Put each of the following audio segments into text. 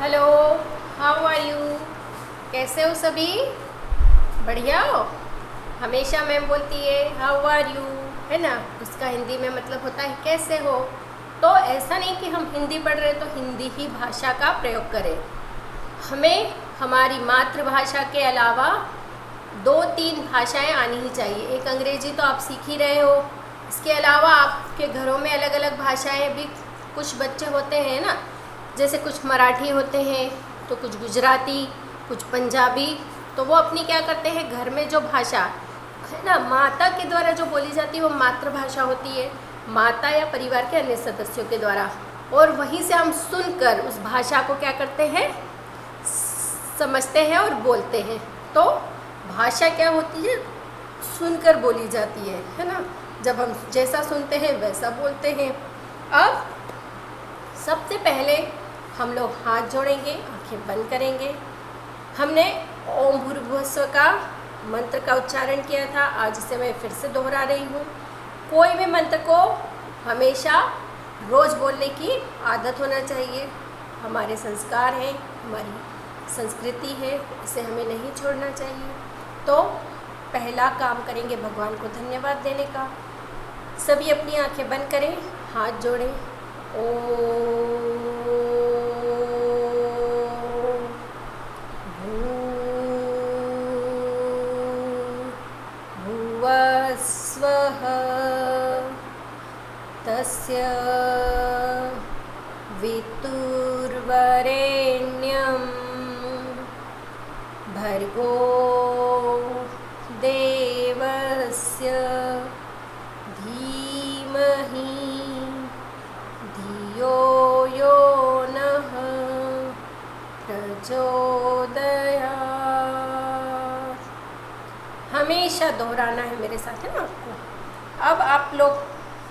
Hello, how are you? कैसे हो सभी? बढ़िया हो? हमेशा मैम बोलती है हाउ आर यू, है ना? उसका हिंदी में मतलब होता है कैसे हो। तो ऐसा नहीं कि हम हिंदी पढ़ रहे तो हिंदी ही भाषा का प्रयोग करें। हमें हमारी मातृभाषा के अलावा 2-3 भाषाएं आनी ही चाहिए। एक अंग्रेजी तो आप सीख ही रहे हो, इसके अलावा आपके घरों में अलग अलग भाषाएं भी कुछ बच्चे होते हैं ना, जैसे कुछ मराठी होते हैं तो कुछ गुजराती, कुछ पंजाबी। तो वो अपनी क्या करते हैं, घर में जो भाषा है ना माता के द्वारा जो बोली जाती है वो मातृभाषा होती है, माता या परिवार के अन्य सदस्यों के द्वारा, और वहीं से हम सुनकर उस भाषा को क्या करते हैं, समझते हैं और बोलते हैं। तो भाषा क्या होती है, सुनकर बोली जाती है ना। जब हम जैसा सुनते हैं वैसा बोलते हैं। अब सबसे पहले हम लोग हाथ जोड़ेंगे, आंखें बंद करेंगे। हमने ओम भूर्भुवस्व का मंत्र का उच्चारण किया था, आज इसे मैं फिर से दोहरा रही हूँ। कोई भी मंत्र को हमेशा रोज़ बोलने की आदत होना चाहिए। हमारे संस्कार हैं, हमारी संस्कृति है, इसे हमें नहीं छोड़ना चाहिए। तो पहला काम करेंगे भगवान को धन्यवाद देने का। सभी अपनी आंखें बंद करें, हाथ जोड़ें। ओम भूर्भुवस्वः तस्य वितुर्वरेण्यं भर्गो देवस्य धीमहि धियो यो नः प्रचोदयात्। हमेशा दोहराना है मेरे साथ, है ना आपको। अब आप लोग,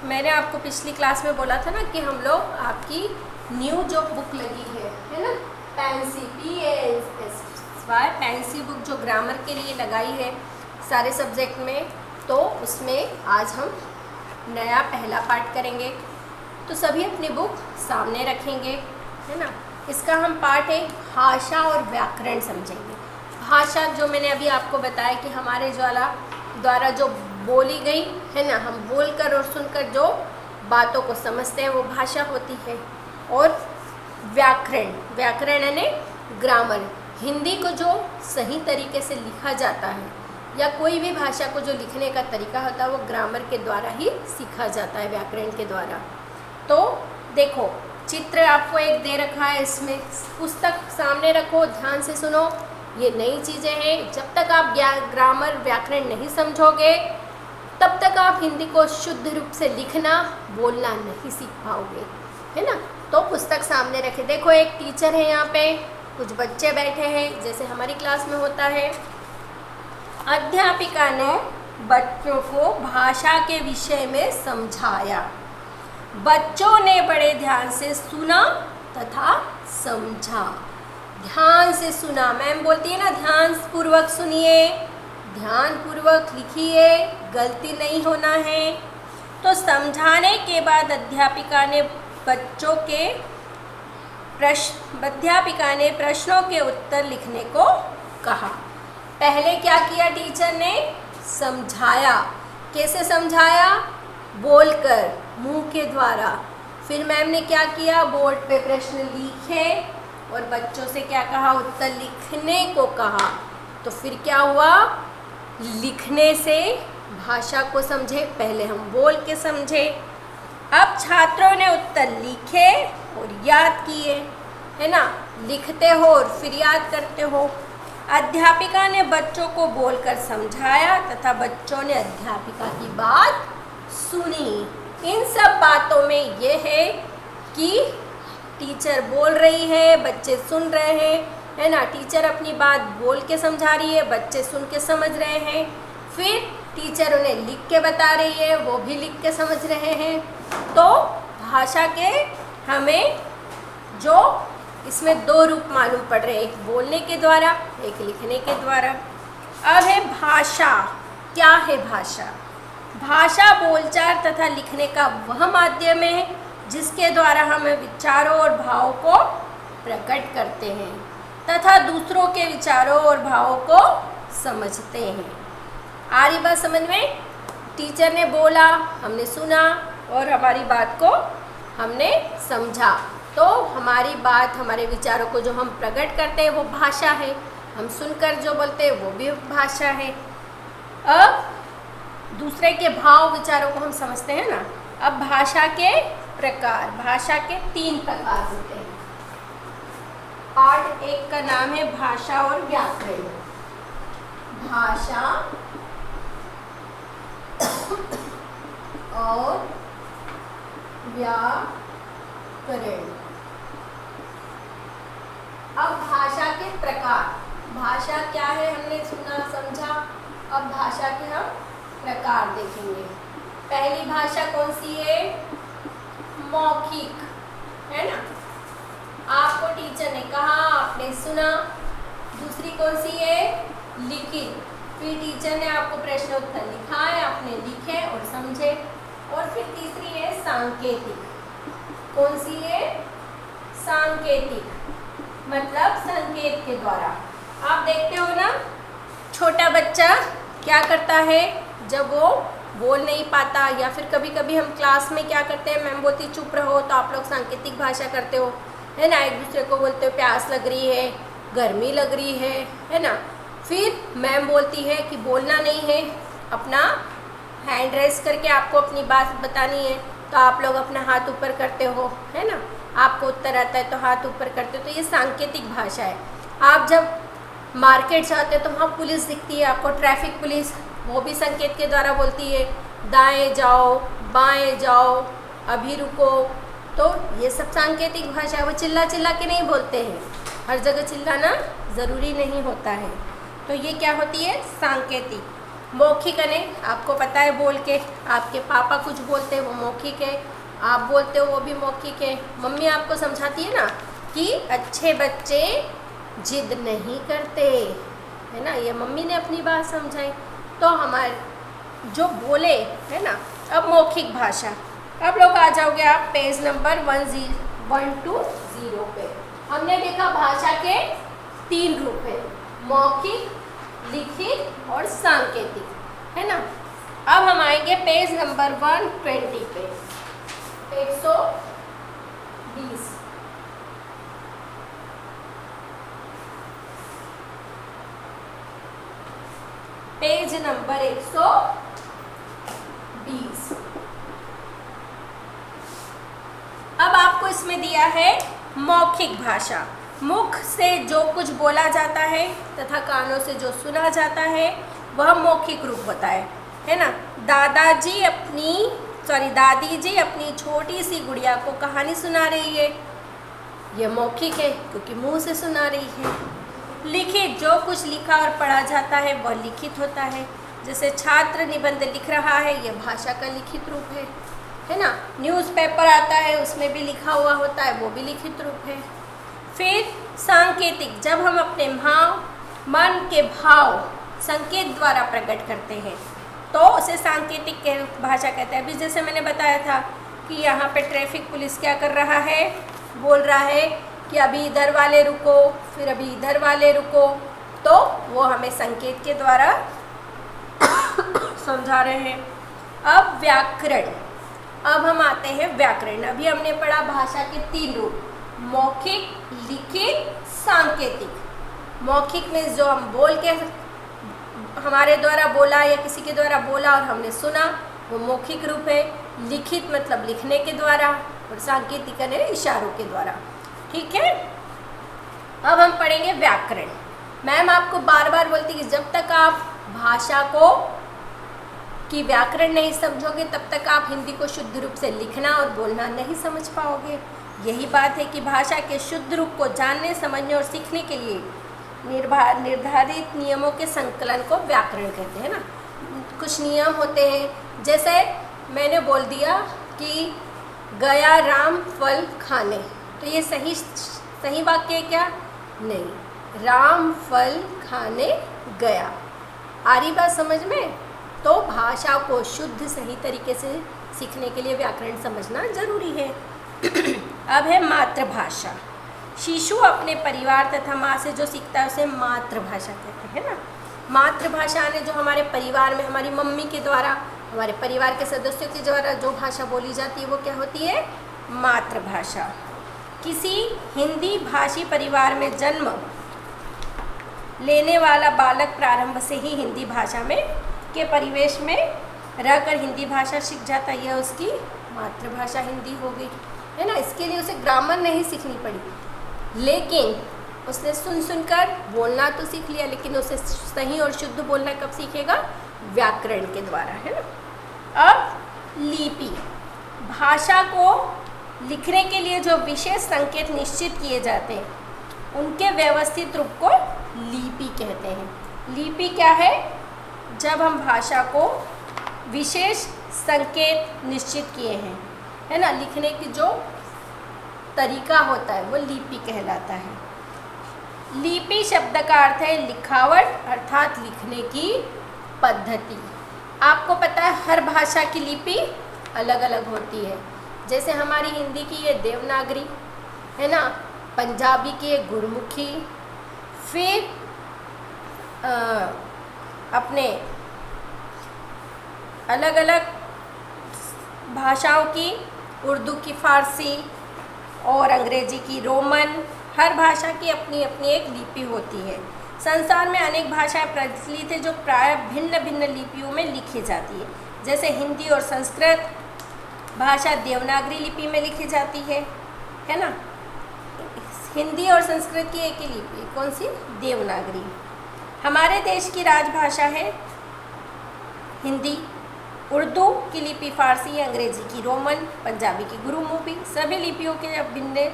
मैंने आपको पिछली क्लास में बोला था ना कि हम लोग आपकी न्यू जो बुक लगी है ना, पेंसी PANSY पेंसी बुक जो ग्रामर के लिए लगाई है सारे सब्जेक्ट में, तो उसमें आज हम नया पहला पार्ट करेंगे। तो सभी अपनी बुक सामने रखेंगे, है ना। इसका हम पार्ट एक भाषा और व्याकरण समझेंगे। भाषा जो मैंने अभी आपको बताया कि हमारे द्वारा जो बोली गई है ना, हम बोलकर और सुनकर जो बातों को समझते हैं वो भाषा होती है। और व्याकरण यानी ग्रामर, हिंदी को जो सही तरीके से लिखा जाता है या कोई भी भाषा को जो लिखने का तरीका होता है वो ग्रामर के द्वारा ही सीखा जाता है, व्याकरण के द्वारा। तो देखो, चित्र आपको एक दे रखा है, इसमें पुस्तक सामने रखो, ध्यान से सुनो। ये नई चीज़ें हैं। जब तक आप ग्रामर व्याकरण नहीं समझोगे तब तक आप हिंदी को शुद्ध रूप से लिखना बोलना नहीं सीख पाओगे, है ना। तो पुस्तक सामने रखे। देखो, एक टीचर है यहाँ पे, कुछ बच्चे बैठे हैं जैसे हमारी क्लास में होता है। अध्यापिका ने बच्चों को भाषा के विषय में समझाया। बच्चों ने बड़े ध्यान से सुना तथा समझा। ध्यान से सुना, मैम बोलती है ना, ध्यान पूर्वक सुनिए, ध्यान पूर्वक लिखिए, गलती नहीं होना है। तो समझाने के बाद अध्यापिका ने प्रश्नों के उत्तर लिखने को कहा। पहले क्या किया टीचर ने, समझाया। कैसे समझाया, बोलकर, मुंह के द्वारा। फिर मैम ने क्या किया, बोर्ड पे प्रश्न लिखे और बच्चों से क्या कहा, उत्तर लिखने को कहा। तो फिर क्या हुआ, लिखने से भाषा को समझे, पहले हम बोल के समझे। अब छात्रों ने उत्तर लिखे और याद किए, है ना। लिखते हो और फिर याद करते हो। अध्यापिका ने बच्चों को बोलकर समझाया तथा बच्चों ने अध्यापिका की बात सुनी। इन सब बातों में ये है कि टीचर बोल रही है, बच्चे सुन रहे हैं, है ना। टीचर अपनी बात बोल के समझा रही है, बच्चे सुन के समझ रहे हैं। फिर टीचर उन्हें लिख के बता रही है, वो भी लिख के समझ रहे हैं। तो भाषा के हमें जो इसमें 2 रूप मालूम पड़ रहे हैं, एक बोलने के द्वारा, एक लिखने के द्वारा। अब है भाषा। क्या है भाषा? भाषा बोलचाल तथा लिखने का वह माध्यम है जिसके द्वारा हम विचारों और भावों को प्रकट करते हैं तथा दूसरों के विचारों और भावों को समझते हैं। आ रही बात समझ में? टीचर ने बोला, हमने सुना और हमारी बात को हमने समझा, तो हमारी बात, हमारे विचारों को जो हम प्रकट करते हैं वो भाषा है। हम सुनकर जो बोलते हैं वो भी भाषा है। अब दूसरे के भाव विचारों को हम समझते हैं ना। अब भाषा के प्रकार, भाषा के 3 प्रकार होते हैं। पार्ट 1 का नाम है भाषा और व्याकरण। भाषा और व्याकरण। अब भाषा के प्रकार, भाषा क्या है हमने सुना समझा। अब भाषा के हम प्रकार देखेंगे। पहली भाषा कौन सी है? मौखिक, है ना, आपको टीचर ने कहा, आपने सुना। दूसरी कौन सी है? लिखित, फिर टीचर ने आपको प्रश्न उत्तर लिखा है, आपने लिखे और समझे। और फिर तीसरी है सांकेतिक। कौन सी है? सांकेतिक, मतलब संकेत के द्वारा। आप देखते हो ना, छोटा बच्चा क्या करता है जब वो बोल नहीं पाता, या फिर कभी कभी हम क्लास में क्या करते हैं, मैम बोलती चुप रहो, तो आप लोग सांकेतिक भाषा करते हो, है ना। एक दूसरे को बोलते हो प्यास लग रही है, गर्मी लग रही है ना। फिर मैम बोलती है कि बोलना नहीं है, अपना हैंड रेस करके आपको अपनी बात बतानी है, तो आप लोग अपना हाथ ऊपर करते हो, है ना। आपको उत्तर आता है तो हाथ ऊपर करते हो, तो ये सांकेतिक भाषा है। आप जब मार्केट जाते हो तो वहाँ पुलिस दिखती है आपको, ट्रैफिक पुलिस, वो भी संकेत के द्वारा बोलती है दाएं जाओ, बाएं जाओ, अभी रुको। तो ये सब सांकेतिक भाषा है। वो चिल्ला चिल्ला के नहीं बोलते हैं, हर जगह चिल्लाना ज़रूरी नहीं होता है। तो ये क्या होती है? सांकेतिक। मौखिक है, आपको पता है बोल के, आपके पापा कुछ बोलते हैं वो मौखिक है, आप बोलते हो वो भी मौखिक है। मम्मी आपको समझाती है ना कि अच्छे बच्चे जिद नहीं करते, है ना, ये मम्मी ने अपनी बात समझाई। तो हमारे जो बोले, है ना। अब मौखिक भाषा, अब लोग आ जाओगे आप पेज नंबर 120 पे। हमने देखा भाषा के 3 रूप है, मौखिक, लिखित और सांकेतिक, है ना। अब हम आएंगे पेज नंबर 120 पे, 120। Page number 120। अब आपको इसमें दिया है मौखिक भाषा, मुख से जो कुछ बोला जाता है तथा कानों से जो सुना जाता है वह मौखिक रूप होता है ना। दादी जी अपनी छोटी सी गुड़िया को कहानी सुना रही है, यह मौखिक है क्योंकि मुंह से सुना रही है। लिखित, जो कुछ लिखा और पढ़ा जाता है वह लिखित होता है, जैसे छात्र निबंध लिख रहा है, यह भाषा का लिखित रूप है ना। न्यूज़पेपर आता है उसमें भी लिखा हुआ होता है, वो भी लिखित रूप है। फिर सांकेतिक, जब हम अपने मन के भाव संकेत द्वारा प्रकट करते हैं तो उसे सांकेतिक भाषा कहते हैं। अभी जैसे मैंने बताया था कि यहाँ पे ट्रैफिक पुलिस क्या कर रहा है, बोल रहा है कि अभी इधर वाले रुको, फिर अभी इधर वाले रुको, तो वो हमें संकेत के द्वारा समझा रहे हैं। अब व्याकरण, अब हम आते हैं व्याकरण। अभी हमने पढ़ा भाषा के 3 रूप, मौखिक, लिखित, सांकेतिक। मौखिक में जो हम बोल के, हमारे द्वारा बोला या किसी के द्वारा बोला और हमने सुना, वो मौखिक रूप है। लिखित मतलब लिखने के द्वारा, और सांकेतिक है इशारों के द्वारा। ठीक है। अब हम पढ़ेंगे व्याकरण। मैम आपको बार बार बोलती कि जब तक आप भाषा को की व्याकरण नहीं समझोगे तब तक आप हिंदी को शुद्ध रूप से लिखना और बोलना नहीं समझ पाओगे। यही बात है कि भाषा के शुद्ध रूप को जानने, समझने और सीखने के लिए निर्धारित नियमों के संकलन को व्याकरण कहते हैं ना। कुछ नियम होते हैं, जैसे मैंने बोल दिया कि गया राम फल खाने, तो ये सही वाक्य है क्या? नहीं, राम फल खाने गया। आ रही बात समझ में? तो भाषा को शुद्ध सही तरीके से सीखने के लिए व्याकरण समझना जरूरी है। अब है मातृभाषा। शिशु अपने परिवार तथा माँ से जो सीखता है उसे मातृभाषा कहते हैं ना। मातृभाषा ने जो हमारे परिवार में हमारी मम्मी के द्वारा, हमारे परिवार के सदस्यों के द्वारा जो भाषा बोली जाती है वो क्या होती है? मातृभाषा। किसी हिंदी भाषी परिवार में जन्म लेने वाला बालक प्रारंभ से ही हिंदी भाषा में के परिवेश में रहकर हिंदी भाषा सीख जाता है। यह उसकी मातृभाषा हिंदी हो गई, है ना। इसके लिए उसे ग्रामर नहीं सीखनी पड़ी, लेकिन उसने सुन सुनकर बोलना तो सीख लिया, लेकिन उसे सही और शुद्ध बोलना कब सीखेगा? व्याकरण के द्वारा, है ना। अब लिपि, भाषा को लिखने के लिए जो विशेष संकेत निश्चित किए जाते हैं उनके व्यवस्थित रूप को लिपि कहते हैं। लिपि क्या है? जब हम भाषा को विशेष संकेत निश्चित किए हैं, है ना, लिखने की जो तरीका होता है वो लिपि कहलाता है। लिपि शब्द का अर्थ है लिखावट, अर्थात लिखने की पद्धति। आपको पता है हर भाषा की लिपि अलग अलग होती है। जैसे हमारी हिंदी की ये देवनागरी, है ना, पंजाबी की ये गुरमुखी, फिर अपने अलग अलग भाषाओं की उर्दू की फ़ारसी और अंग्रेजी की रोमन, हर भाषा की अपनी अपनी एक लिपि होती है। संसार में अनेक भाषाएं प्रचलित है जो प्राय भिन्न भिन्न लिपियों में लिखी जाती है। जैसे हिंदी और संस्कृत भाषा देवनागरी लिपि में लिखी जाती है ना। हिंदी और संस्कृत की एक ही लिपि, कौन सी? देवनागरी। हमारे देश की राजभाषा है हिंदी, उर्दू की लिपि फ़ारसी, अंग्रेजी की रोमन, पंजाबी की गुरुमुखी। सभी लिपियों के भिन्न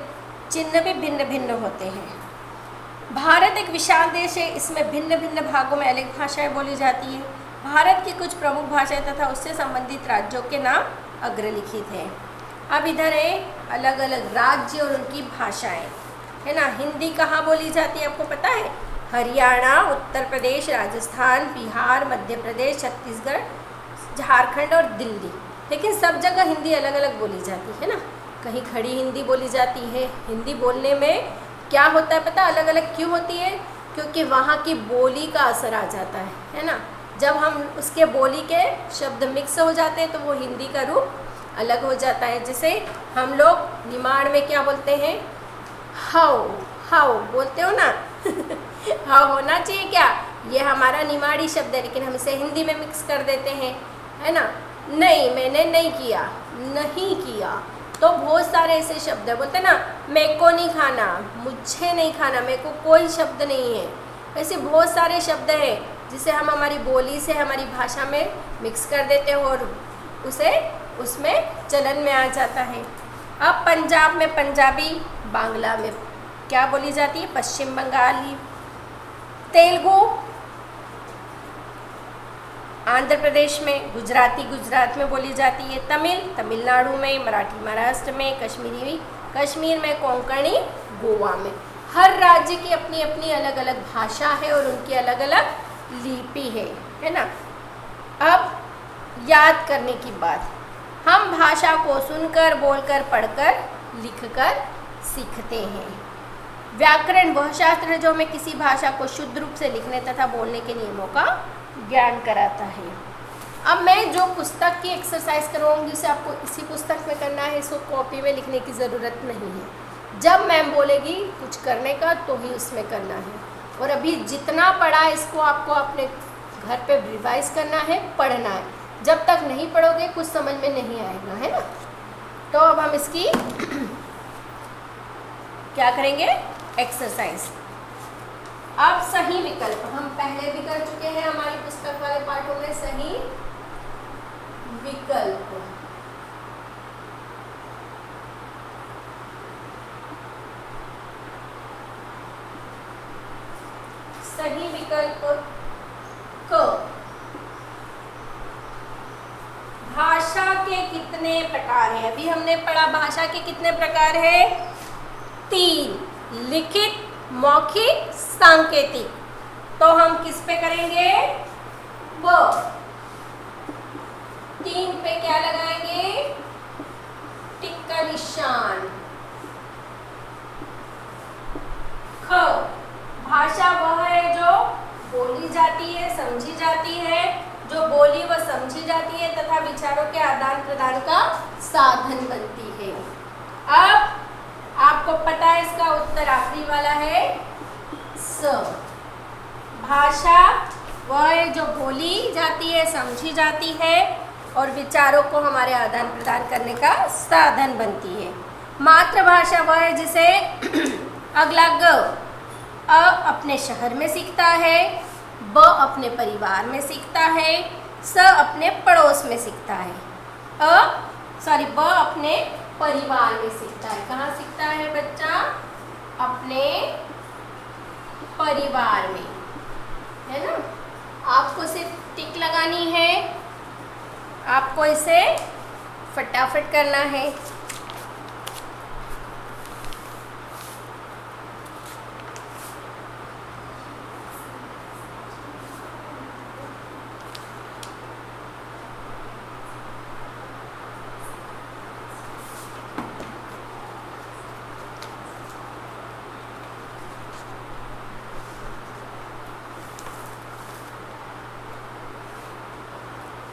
चिन्ह भी भिन्न भिन्न होते हैं। भारत एक विशाल देश है, इसमें भिन्न भिन्न भागों में अलग भाषाएं बोली जाती है। भारत की कुछ प्रमुख भाषाएं तथा उससे संबंधित राज्यों के नाम अग्रलिखित हैं। अब इधर है अलग अलग राज्य और उनकी भाषाएं, है ना। हिंदी कहाँ बोली जाती है आपको पता है? हरियाणा, उत्तर प्रदेश, राजस्थान, बिहार, मध्य प्रदेश, छत्तीसगढ़, झारखंड और दिल्ली। लेकिन सब जगह हिंदी अलग अलग बोली जाती है ना। कहीं खड़ी हिंदी बोली जाती है। हिंदी बोलने में क्या होता है पता? अलग अलग क्यों होती है? क्योंकि वहाँ की बोली का असर आ जाता है ना। जब हम उसके बोली के शब्द मिक्स हो जाते हैं तो वो हिंदी का रूप अलग हो जाता है। जैसे हम लोग निमाड़ में क्या बोलते हैं? हाउ, हाउ बोलते हो ना। हाउ होना चाहिए क्या? ये हमारा निमाड़ी शब्द है, लेकिन हम इसे हिंदी में मिक्स कर देते हैं, है ना। नहीं, मैंने नहीं किया, नहीं किया। तो बहुत सारे ऐसे शब्द है, बोलते ना मेरे को नहीं खाना, मुझे नहीं खाना, मेरे को कोई शब्द नहीं है। ऐसे बहुत सारे शब्द हैं जिसे हम हमारी बोली से हमारी भाषा में मिक्स कर देते हैं और उसे उसमें चलन में आ जाता है। अब पंजाब में पंजाबी, बांग्ला में क्या बोली जाती है? पश्चिम बंगाली, तेलुगु आंध्र प्रदेश में, गुजराती गुजरात में बोली जाती है, तमिल तमिलनाडु में, मराठी महाराष्ट्र में, कश्मीरी कश्मीर में, कोंकणी गोवा में। हर राज्य की अपनी अपनी अलग अलग भाषा है और उनकी अलग अलग लिपि है ना। अब याद करने की बात, हम भाषा को सुनकर, बोलकर, पढ़कर, लिखकर सीखते हैं। व्याकरण वह शास्त्र है जो हमें किसी भाषा को शुद्ध रूप से लिखने तथा बोलने के नियमों का ज्ञान कराता है। अब मैं जो पुस्तक की एक्सरसाइज करवाऊंगी उसे आपको इसी पुस्तक में करना है, इसको कॉपी में लिखने की ज़रूरत नहीं है। जब मैम बोलेगी कुछ करने का तो ही उसमें करना है। और अभी जितना पढ़ा है इसको आपको अपने घर पे रिवाइज करना है, पढ़ना है। जब तक नहीं पढ़ोगे कुछ समझ में नहीं आएगा, है ना। तो अब हम इसकी क्या करेंगे? एक्सरसाइज। अब सही विकल्प हम पहले भी कर चुके हैं हमारी पुस्तक वाले पाठों में। सही विकल्प, सही विकल्प क। भाषा के कितने प्रकार हैं? अभी हमने पढ़ा भाषा के कितने प्रकार हैं? 3, लिखित, मौखिक, सांकेतिक। तो हम किस पे करेंगे? ब। 3 पे क्या लगाएंगे? टिक का निशान। ख, भाषा वह है जो बोली जाती है, समझी जाती है, जो बोली व समझी जाती है तथा विचारों के आदान प्रदान का साधन बनती है। अब आपको पता है इसका उत्तर आखिरी वाला है स। भाषा वह है जो बोली जाती है, समझी जाती है और विचारों को हमारे आदान प्रदान करने का साधन बनती है। मातृभाषा वह है जिसे अगला ग अपने शहर में सीखता है, ब अपने परिवार में सीखता है, स अपने पड़ोस में सीखता है, ब अपने परिवार में सीखता है। कहाँ सीखता है बच्चा? अपने परिवार में, है ना। आपको सिर्फ टिक लगानी है, आपको इसे फटाफट करना है।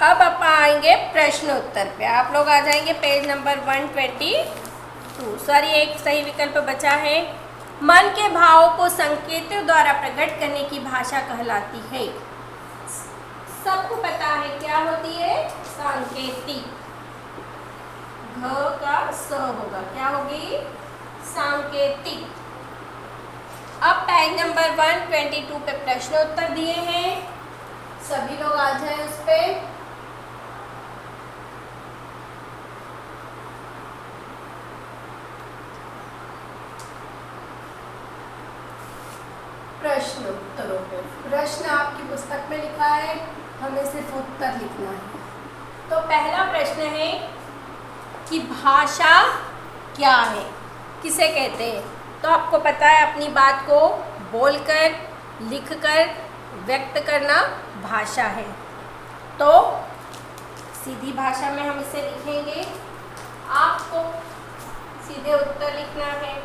अब आप आएंगे प्रश्न उत्तर पे। आप लोग आ जाएंगे पेज नंबर 122। सॉरी, एक सही विकल्प बचा है। मन के भावों को संकेतों द्वारा प्रकट करने की भाषा कहलाती है। सबको पता है क्या होती है? सांकेतिक। घ का स होगा, क्या होगी? सांकेतिक। अब पेज नंबर 122 पे प्रश्न उत्तर दिए हैं, सभी लोग आ जाए उस पे। प्रश्न उत्तरों पे प्रश्न आपकी पुस्तक में लिखा है, हमें सिर्फ उत्तर लिखना है। तो पहला प्रश्न है कि भाषा क्या है, किसे कहते हैं? तो आपको पता है अपनी बात को बोलकर, लिखकर व्यक्त करना भाषा है। तो सीधी भाषा में हम इसे लिखेंगे, आपको सीधे उत्तर लिखना है।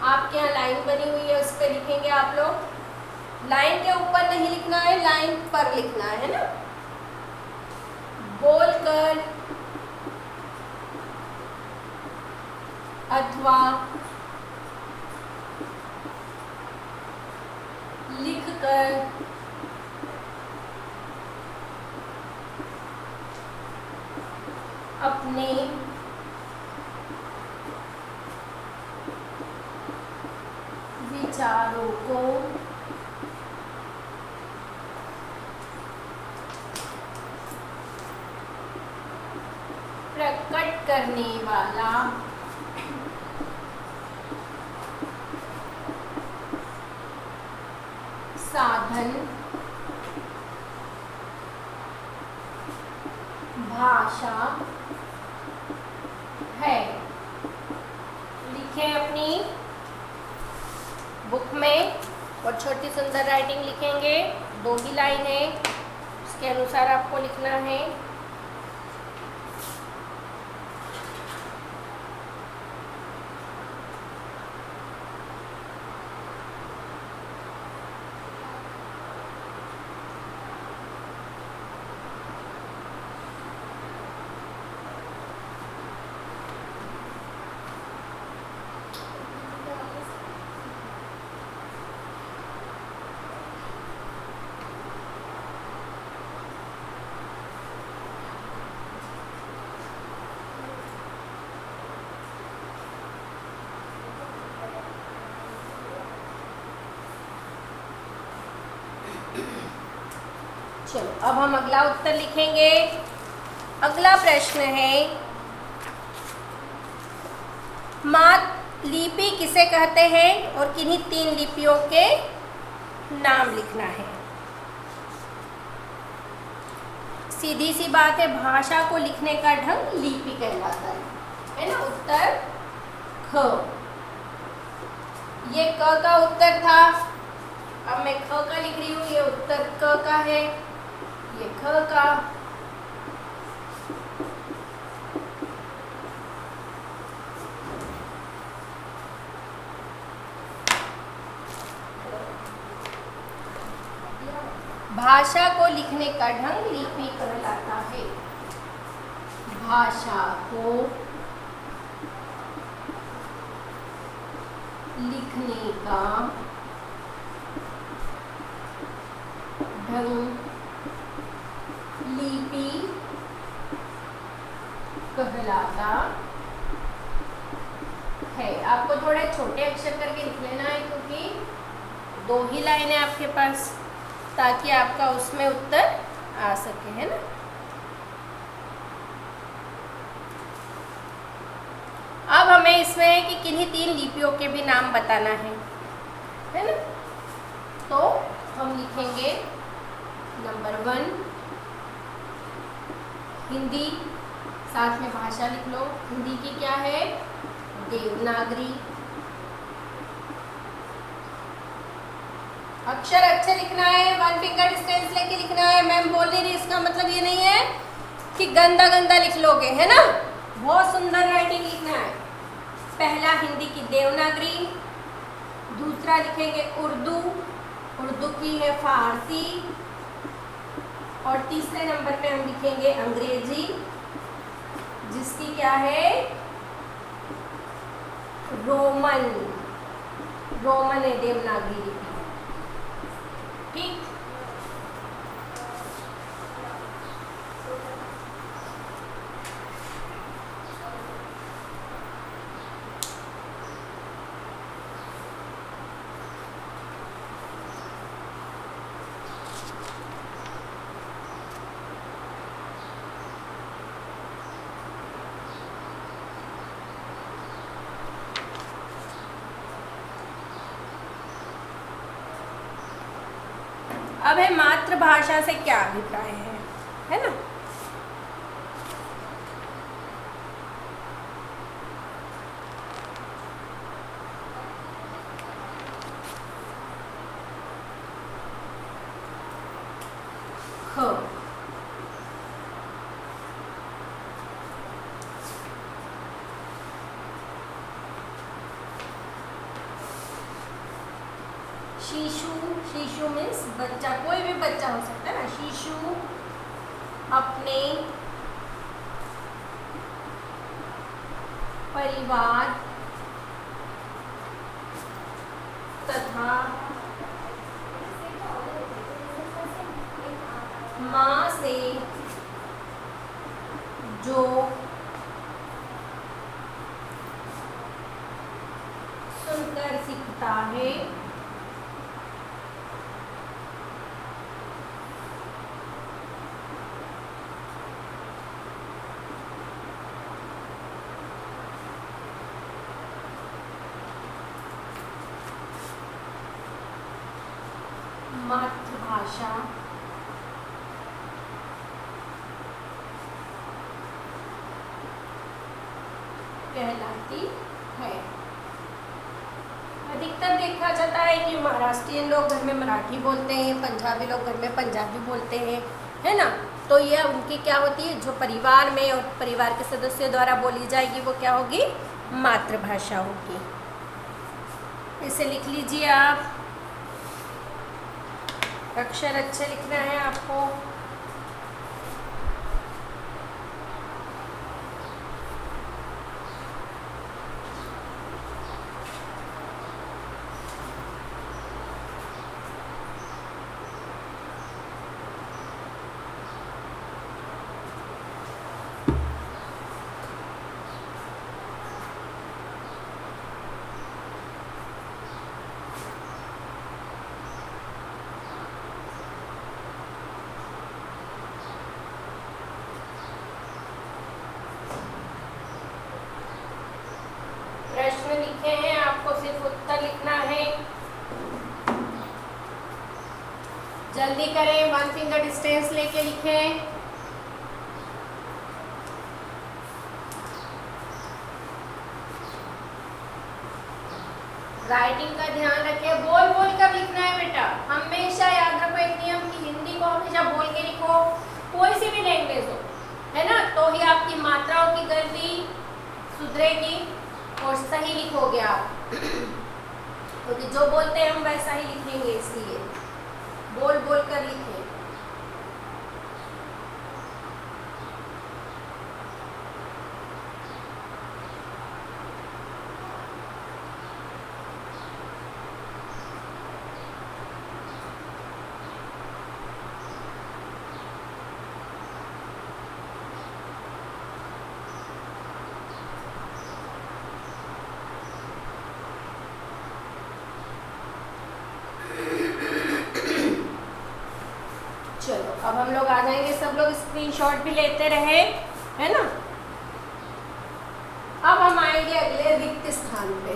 आपके यहाँ लाइन बनी हुई है, उस पर लिखेंगे आप लोग। लाइन के ऊपर नहीं लिखना है, लाइन पर लिखना है ना। बोलकर अथवा लिखकर अपने विचारों को प्रकट करने वाला साधन भाषा है। लिखें अपनी बुक में, और छोटी सुंदर राइटिंग लिखेंगे, 2 ही लाइन है, उसके अनुसार आपको लिखना है। चलो अब हम अगला उत्तर लिखेंगे। अगला प्रश्न है, मात लिपि किसे कहते हैं और किन्हीं 3 लिपियों के नाम लिखना है। सीधी सी बात है, भाषा को लिखने का ढंग लिपि कहलाता है ना। उत्तर ख। ये क का उत्तर था, अब मैं ख का लिख रही हूँ, ये उत्तर क का है, ये ख का। भाषा को लिखने का ढंग लिपि कहलाता है। भाषा को लिखने का ढंग लिपि कहलाता है। आपको थोड़े छोटे अक्षर करके लिख लेना है, क्योंकि 2 ही लाइनें आपके पास, ताकि आपका उसमें उत्तर आ सके, है ना। अब हमें इसमें है कि किन्हीं 3 लिपियों के भी नाम बताना है ना। तो हम लिखेंगे नंबर 1 हिंदी, साथ में भाषा लिख लो। हिंदी की क्या है? देवनागरी। अक्षर अच्छे लिखना है, 1 फिंगर डिस्टेंस लेके लिखना है। मैम बोल नहीं रही, इसका मतलब ये नहीं है कि गंदा गंदा लिख लोगे, है ना। बहुत सुंदर राइटिंग लिखना है। पहला हिंदी की देवनागरी, दूसरा लिखेंगे उर्दू, उर्दू की है फारसी, और तीसरे नंबर पे हम लिखेंगे अंग्रेजी, जिसकी क्या है? रोमन। रोमन है देवनागरी लिपि, ठीक। अब है मातृभाषा से क्या अभिप्राय है ना। ख, शिशु, शिशु मीन्स बच्चा, कोई भी बच्चा हो सकता है ना। शिशु अपने परिवार तथा माँ से जो सुनकर सीखता है मातृभाषा कहलाती है। अधिकतर देखा जाता है कि महाराष्ट्रीयन लोग घर में मराठी बोलते हैं, पंजाबी लोग घर में पंजाबी बोलते हैं, है ना। तो ये उनकी क्या होती है, जो परिवार में और परिवार के सदस्यों द्वारा बोली जाएगी, वो क्या होगी? मातृभाषा होगी। इसे लिख लीजिए आप। अक्षर अच्छे लिखना है आपको। प्रश्न लिखे हैं, आपको सिर्फ उत्तर लिखना है। जल्दी करें, 1 फिंगर डिस्टेंस लेके लिखें। राइटिंग का ध्यान रखिए, बोल बोल कर लिखना है बेटा। हमेशा याद रखो एक नियम कि हिंदी को हमेशा बोल के लिखो, कोई सी भी लैंग्वेज हो, है ना। तो ही आपकी मात्राओं की गलती सुधरेगी और सही लिखोगे आप, क्योंकि जो बोलते हैं हम वैसा ही लिखेंगे, इसलिए बोल बोल कर लिखें। चलो अब हम लोग आ जाएंगे, सब लोग स्क्रीनशॉट भी लेते रहे, है ना। अब हम आएंगे अगले रिक्त स्थान पे,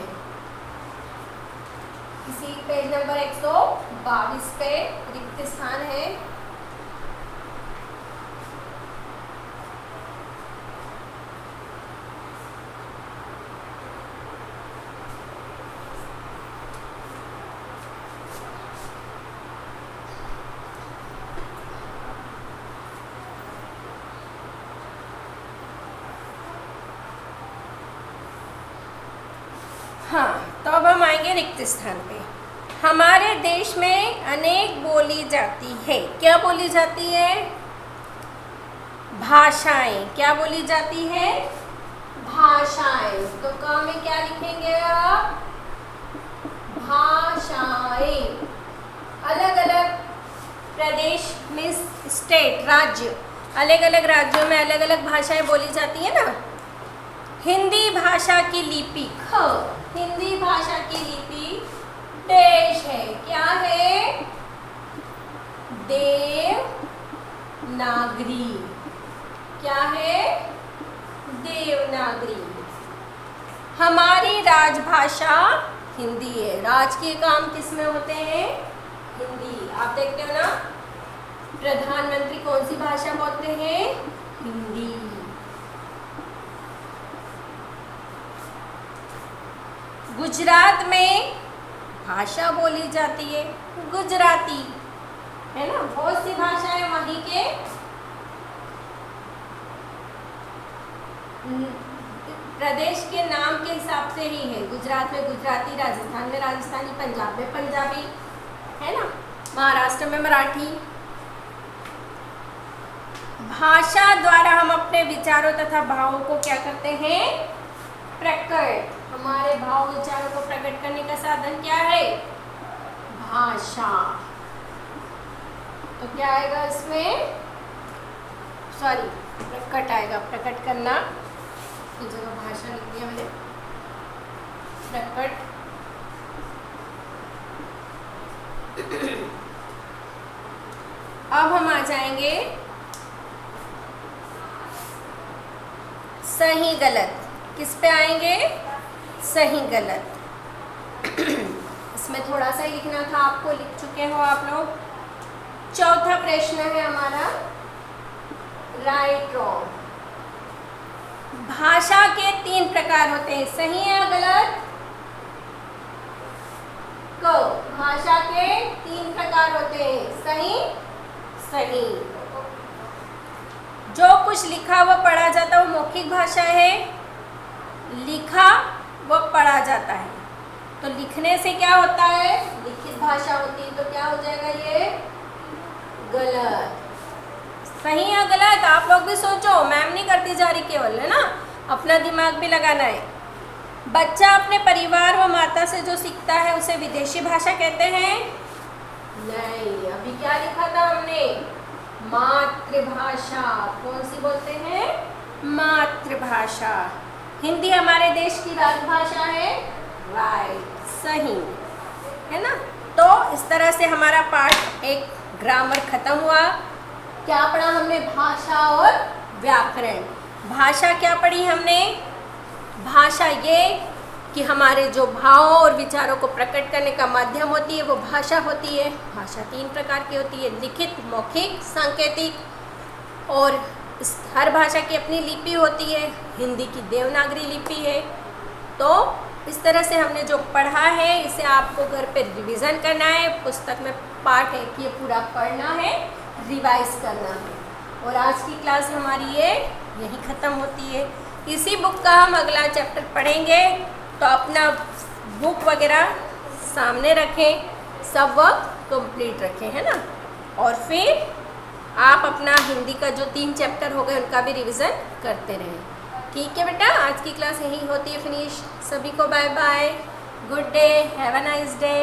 इसी पेज नंबर 122 पे रिक्त स्थान है। हाँ, तो अब हम आएंगे रिक्त स्थान पे। हमारे देश में अनेक बोली जाती है। क्या बोली जाती है? भाषाएं। क्या बोली जाती है? भाषाएं। तो क में क्या लिखेंगे आप? भाषाएं। अलग अलग प्रदेश में, स्टेट, राज्य, अलग अलग राज्यों में अलग अलग भाषाएं बोली जाती है ना। हिंदी भाषा की लिपि ख, हिंदी भाषा की लिपि देश है। क्या है? देवनागरी। क्या है? देवनागरी। हमारी राजभाषा हिंदी है। राज के काम किस में होते हैं? हिंदी। आप देखते हो ना, प्रधानमंत्री कौन सी भाषा बोलते हैं? हिंदी। गुजरात में भाषा बोली जाती है गुजराती, है ना। बहुत सी भाषाएं वहीं के प्रदेश के नाम के हिसाब से ही है। गुजरात में गुजराती, राजस्थान में राजस्थानी, पंजाब में पंजाबी, है ना, महाराष्ट्र में मराठी। भाषा द्वारा हम अपने विचारों तथा भावों को क्या करते हैं? प्रकट। हमारे भाव विचारों को प्रकट करने का साधन क्या है? भाषा। तो क्या आएगा इसमें? सॉरी, प्रकट आएगा। प्रकट करना की जगह भाषा लिख दिया मैंने। प्रकट। अब हम आ जाएंगे सही गलत। किस पे आएंगे? सही गलत। इसमें थोड़ा सा ही लिखना था, आपको लिख चुके हो आप लोग। चौथा प्रश्न है हमारा राइट रॉन्ग। भाषा के 3 प्रकार होते हैं, सही या गलत? को भाषा के 3 प्रकार होते हैं, सही, सही। जो कुछ लिखा व पढ़ा जाता है वो मौखिक भाषा है, लिखा व पढ़ा जाता है। तो लिखने से क्या होता है? लिखित भाषा होती है। तो क्या हो जाएगा ये? गलत। सही या गलत? आप लोग भी सोचो, मैम नहीं करती जा रही केवल, है ना, अपना दिमाग भी लगाना है। बच्चा अपने परिवार व माता से जो सीखता है उसे विदेशी भाषा कहते हैं? नहीं, अभी क्या लिखा था हमने? मातृभाषा। कौन सी बोलते हैं? मातृभाषा। हिंदी हमारे देश की राजभाषा है, राइट, सही, है ना। तो इस तरह से हमारा पार्ट एक ग्रामर खत्म हुआ। क्या पढ़ा हमने? भाषा और व्याकरण। भाषा क्या पढ़ी हमने? भाषा ये कि हमारे जो भावों और विचारों को प्रकट करने का माध्यम होती है वो भाषा होती है। भाषा 3 प्रकार की होती है, लिखित, मौखिक, सांकेतिक। और इस हर भाषा की अपनी लिपि होती है। हिंदी की देवनागरी लिपि है। तो इस तरह से हमने जो पढ़ा है इसे आपको घर पे रिवीजन करना है। पुस्तक में पार्ट है कि ये पूरा पढ़ना है, रिवाइज करना है। और आज की क्लास हमारी ये यहीं ख़त्म होती है। इसी बुक का हम अगला चैप्टर पढ़ेंगे। तो अपना बुक वगैरह सामने रखें, सब वर्क कंप्लीट रखें, है ना। और फिर आप अपना हिंदी का जो 3 चैप्टर हो गए उनका भी रिवीजन करते रहें। ठीक है बेटा, आज की क्लास यही होती है फिनिश। सभी को bye bye, good day, have a nice day.